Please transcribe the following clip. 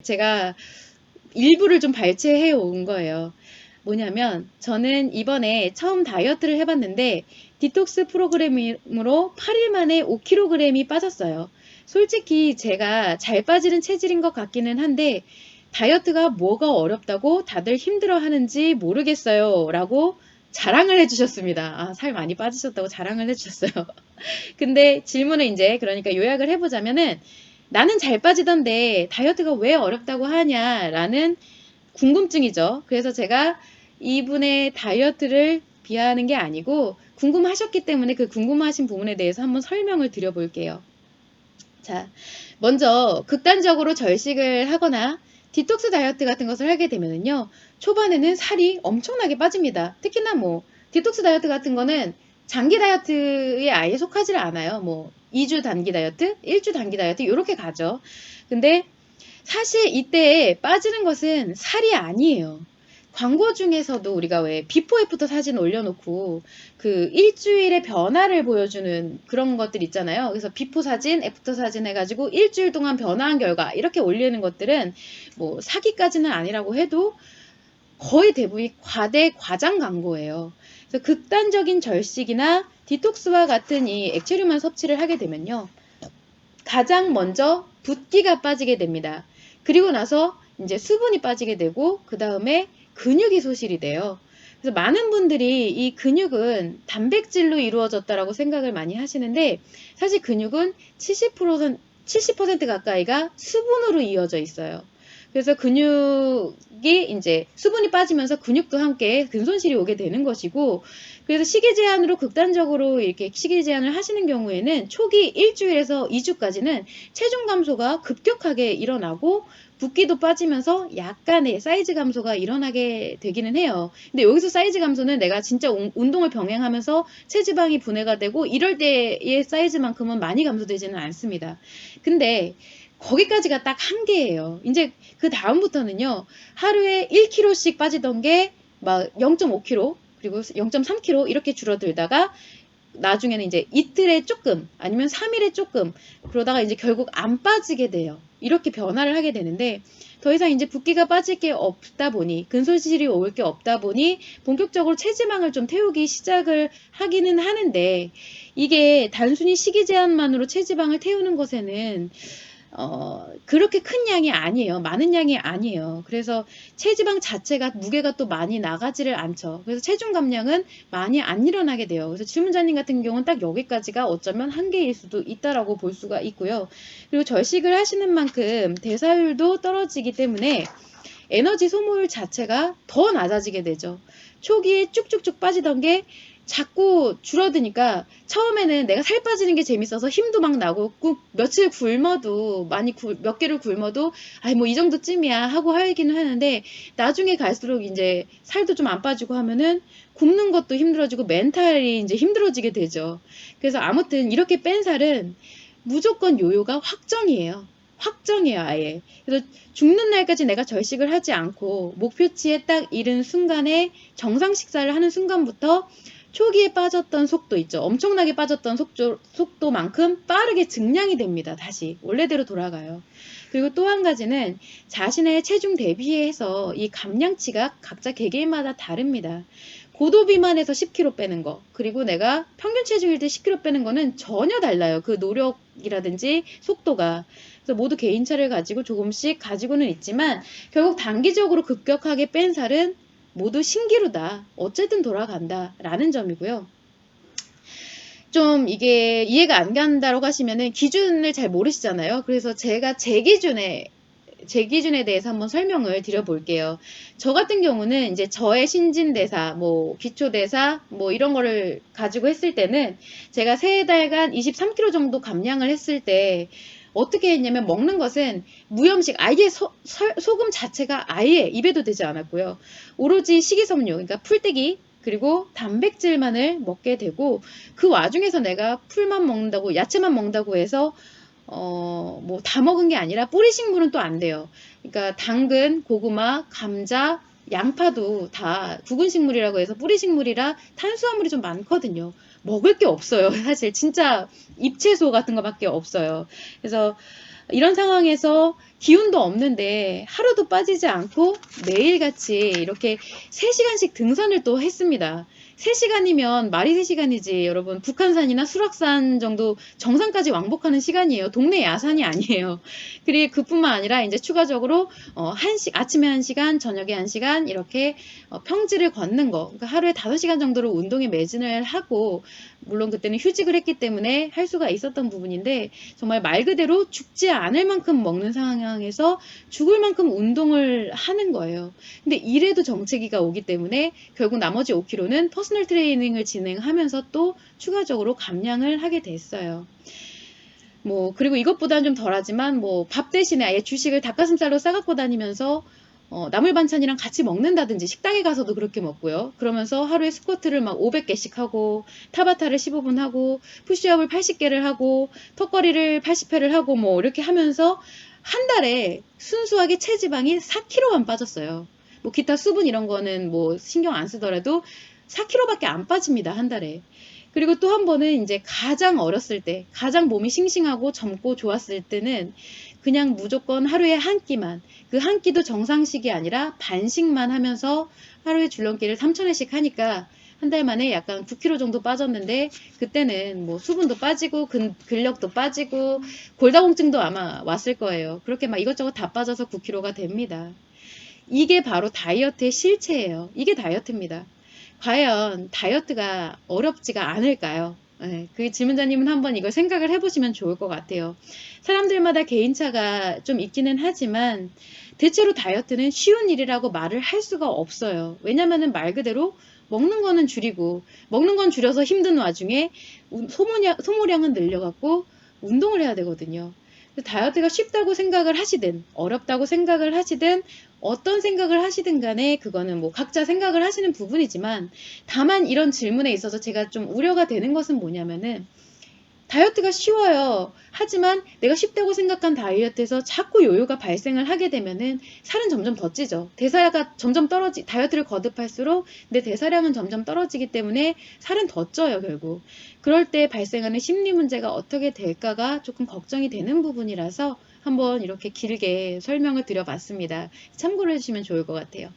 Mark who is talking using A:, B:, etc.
A: 제가 일부를 좀 발췌해 온 거예요. 뭐냐면 저는 이번에 처음 다이어트를 해봤는데 디톡스 프로그램으로 8일 만에 5kg이 빠졌어요. 솔직히 제가 잘 빠지는 체질인 것 같기는 한데 다이어트가 뭐가 어렵다고 다들 힘들어 하는지 모르겠어요 라고 자랑을 해주셨습니다. 아, 살 많이 빠지셨다고 자랑을 해주셨어요. 근데 질문을 이제 그러니까 요약을 해보자면은 나는 잘 빠지던데 다이어트가 왜 어렵다고 하냐라는 궁금증이죠. 그래서 제가 이분의 다이어트를 비하하는 게 아니고 궁금하셨기 때문에 그 궁금하신 부분에 대해서 한번 설명을 드려볼게요. 자, 먼저 극단적으로 절식을 하거나 디톡스 다이어트 같은 것을 하게 되면요. 초반에는 살이 엄청나게 빠집니다. 특히나 뭐 디톡스 다이어트 같은 거는 장기 다이어트에 아예 속하지를 않아요. 뭐 2주 단기 다이어트, 1주 단기 다이어트 이렇게 가죠. 근데 사실 이때 빠지는 것은 살이 아니에요. 광고 중에서도 우리가 왜 비포 애프터 사진 올려놓고 그 일주일의 변화를 보여주는 그런 것들 있잖아요. 그래서 비포 사진, 애프터 사진 해가지고 일주일 동안 변화한 결과 이렇게 올리는 것들은 뭐 사기까지는 아니라고 해도 거의 대부분이 과장 광고예요. 그래서 극단적인 절식이나 디톡스와 같은 이 액체류만 섭취를 하게 되면요. 가장 먼저 붓기가 빠지게 됩니다. 그리고 나서 이제 수분이 빠지게 되고 그 다음에 근육이 소실이 돼요. 그래서 많은 분들이 이 근육은 단백질로 이루어졌다라고 생각을 많이 하시는데 사실 근육은 70% 가까이가 수분으로 이어져 있어요. 그래서 근육이 이제 수분이 빠지면서 근육도 함께 근손실이 오게 되는 것이고 그래서 식이 제한으로 극단적으로 이렇게 식이 제한을 하시는 경우에는 초기 일주일에서 2주까지는 체중 감소가 급격하게 일어나고 붓기도 빠지면서 약간의 사이즈 감소가 일어나게 되기는 해요. 근데 여기서 사이즈 감소는 내가 진짜 운동을 병행하면서 체지방이 분해가 되고 이럴 때의 사이즈만큼은 많이 감소되지는 않습니다. 근데 거기까지가 딱 한계예요. 이제 그 다음부터는요. 하루에 1kg씩 빠지던 게 막 0.5kg 그리고 0.3kg 이렇게 줄어들다가 나중에는 이제 이틀에 조금 아니면 3일에 조금 그러다가 이제 결국 안 빠지게 돼요. 이렇게 변화를 하게 되는데 더 이상 이제 붓기가 빠질 게 없다 보니 근손실이 올 게 없다 보니 본격적으로 체지방을 좀 태우기 시작을 하기는 하는데 이게 단순히 식이 제한만으로 체지방을 태우는 것에는 그렇게 큰 양이 아니에요. 많은 양이 아니에요. 그래서 체지방 자체가 무게가 또 많이 나가지를 않죠. 그래서 체중 감량은 많이 안 일어나게 돼요. 그래서 질문자님 같은 경우는 딱 여기까지가 어쩌면 한계일 수도 있다라고 볼 수가 있고요. 그리고 절식을 하시는 만큼 대사율도 떨어지기 때문에 에너지 소모율 자체가 더 낮아지게 되죠. 초기에 쭉쭉쭉 빠지던 게 자꾸 줄어드니까 처음에는 내가 살 빠지는 게 재밌어서 힘도 막 나고 며칠 굶어도 몇 개를 굶어도 아이 뭐 이 정도쯤이야 하고 하기는 하는데 나중에 갈수록 이제 살도 좀 안 빠지고 하면은 굶는 것도 힘들어지고 멘탈이 이제 힘들어지게 되죠. 그래서 아무튼 이렇게 뺀 살은 무조건 요요가 확정이에요. 확정이에요, 아예. 그래서 죽는 날까지 내가 절식을 하지 않고 목표치에 딱 이른 순간에 정상 식사를 하는 순간부터 초기에 빠졌던 속도 있죠. 엄청나게 빠졌던 속도만큼 빠르게 증량이 됩니다. 다시 원래대로 돌아가요. 그리고 또 한 가지는 자신의 체중 대비해서 이 감량치가 각자 개개인마다 다릅니다. 고도 비만에서 10kg 빼는 거 그리고 내가 평균 체중일 때 10kg 빼는 거는 전혀 달라요. 그 노력이라든지 속도가. 그래서 모두 개인차를 가지고 조금씩 가지고는 있지만 결국 단기적으로 급격하게 뺀 살은 모두 신기루다. 어쨌든 돌아간다. 라는 점이고요. 좀 이게 이해가 안 간다고 하시면은 기준을 잘 모르시잖아요. 그래서 제가 제 기준에 대해서 한번 설명을 드려볼게요. 저 같은 경우는 이제 저의 신진대사, 뭐 기초대사, 뭐 이런 거를 가지고 했을 때는 제가 3달간 23kg 정도 감량을 했을 때 어떻게 했냐면 먹는 것은 무염식 아예 소금 자체가 아예 입에도 되지 않았고요. 오로지 식이섬유 그러니까 풀떼기 그리고 단백질만을 먹게 되고 그 와중에서 내가 풀만 먹는다고 야채만 먹는다고 해서 뭐 다 먹은 게 아니라 뿌리식물은 또 안 돼요. 그러니까 당근, 고구마, 감자, 양파도 다 구근식물이라고 해서 뿌리식물이라 탄수화물이 좀 많거든요. 먹을 게 없어요. 사실 진짜 잎채소 같은 거밖에 없어요. 그래서 이런 상황에서 기운도 없는데 하루도 빠지지 않고 매일같이 이렇게 3시간씩 등산을 또 했습니다. 3시간이면 말이 3시간이지 여러분, 북한산이나 수락산 정도 정상까지 왕복하는 시간이에요. 동네 야산이 아니에요. 그리고 그뿐만 아니라 이제 추가적으로 아침에 1시간, 저녁에 1시간 이렇게 평지를 걷는 거, 그러니까 하루에 5시간 정도로 운동에 매진을 하고, 물론 그때는 휴직을 했기 때문에 할 수가 있었던 부분인데, 정말 말 그대로 죽지 않을 만큼 먹는 상황에서 죽을 만큼 운동을 하는 거예요. 근데 이래도 정체기가 오기 때문에 결국 나머지 5kg는 퍼스널 트레이닝을 진행하면서 또 추가적으로 감량을 하게 됐어요. 그리고 이것보다는 좀 덜하지만, 밥 대신에 아예 주식을 닭가슴살로 싸갖고 다니면서, 나물 반찬이랑 같이 먹는다든지, 식당에 가서도 그렇게 먹고요. 그러면서 하루에 스쿼트를 막 500개씩 하고, 타바타를 15분 하고, 푸시업을 80개를 하고, 턱걸이를 80회를 하고, 이렇게 하면서 한 달에 순수하게 체지방이 4kg만 빠졌어요. 기타 수분 이런 거는 신경 안 쓰더라도 4kg밖에 안 빠집니다, 한 달에. 그리고 또 한 번은 이제 가장 어렸을 때, 가장 몸이 싱싱하고 젊고 좋았을 때는 그냥 무조건 하루에 한 끼만, 그 한 끼도 정상식이 아니라 반식만 하면서 하루에 줄넘기를 3,000회씩 하니까 한 달 만에 약간 9kg 정도 빠졌는데, 그때는 수분도 빠지고 근력도 빠지고 골다공증도 아마 왔을 거예요. 그렇게 막 이것저것 다 빠져서 9kg가 됩니다. 이게 바로 다이어트의 실체예요. 이게 다이어트입니다. 과연 다이어트가 어렵지가 않을까요? 그 질문자님은 한번 이걸 생각을 해보시면 좋을 것 같아요. 사람들마다 개인차가 좀 있기는 하지만 대체로 다이어트는 쉬운 일이라고 말을 할 수가 없어요. 왜냐면은 말 그대로 먹는 거는 줄이고, 먹는 건 줄여서 힘든 와중에 소모량은 늘려갖고 운동을 해야 되거든요. 다이어트가 쉽다고 생각을 하시든 어렵다고 생각을 하시든 어떤 생각을 하시든 간에 그거는 각자 생각을 하시는 부분이지만, 다만 이런 질문에 있어서 제가 좀 우려가 되는 것은 뭐냐면은, 다이어트가 쉬워요. 하지만 내가 쉽다고 생각한 다이어트에서 자꾸 요요가 발생을 하게 되면은 살은 점점 더 찌죠. 대사가 점점 다이어트를 거듭할수록 내 대사량은 점점 떨어지기 때문에 살은 더 쪄요, 결국. 그럴 때 발생하는 심리 문제가 어떻게 될까가 조금 걱정이 되는 부분이라서 한번 이렇게 길게 설명을 드려봤습니다. 참고를 해주시면 좋을 것 같아요.